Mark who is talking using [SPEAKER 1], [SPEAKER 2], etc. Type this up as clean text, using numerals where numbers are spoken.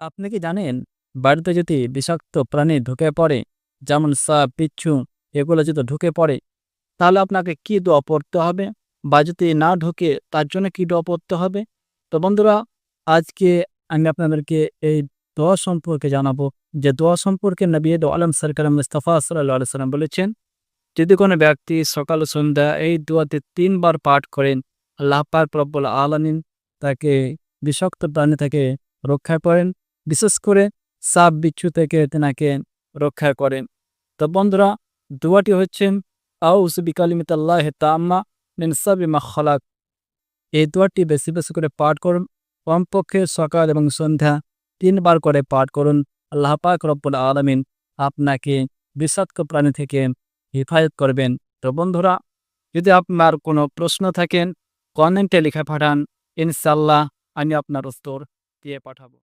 [SPEAKER 1] আপনি কি জানেন বাড়িতে যদি বিষাক্ত প্রাণী ঢুকে পড়ে, যেমন সাপ, বিচ্ছু, এগুলো যদি ঢুকে পড়ে তাহলে আপনাকে কি দোয়া পড়তে হবে? বা যদি না ঢোকে তার জন্য কি দোয়া পড়তে হবে? তো বন্ধুরা, আজকে আমি আপনাদেরকে এই দোয়া সম্পর্কে জানাবো, যে দোয়া সম্পর্কে নবী দো আলম সরকার মুস্তাফা সাল্লাল্লাহু আলাইহি সাল্লাম বলেছেন, যদি কোনো ব্যক্তি সকাল ও সন্ধ্যা এই দোয়াতে ৩ বার পাঠ করেন, আল্লাহ পাক রব্বুল আলামিন তাকে বিষাক্ত প্রাণী থেকে রক্ষা করেন। বিশেষ করে সাপ, বিচ্ছু থেকে তেনাকে রক্ষা করেন। তো বন্ধুরা, দোয়াটি হচ্ছে আউযু বিকালিমাতিল্লাহি তাম্মা মিন শাররি মা খালাক। এই দোয়াটি বেশি, বেশি করে পাঠ করুন। কমপক্ষে সকাল এবং সন্ধ্যা ৩ বার করে পাঠ করুন। আল্লাহ পাক রব্বুল আলামিন আপনাকে বিষাক্ত প্রাণী থেকে হেফাজত করবেন। তো বন্ধুরা, যদি আপনার কোনো প্রশ্ন থাকেন কমেন্টে লিখে পাঠান। ইনশাআল্লাহ আমি আপনার উত্তর দিয়ে পাঠাবো।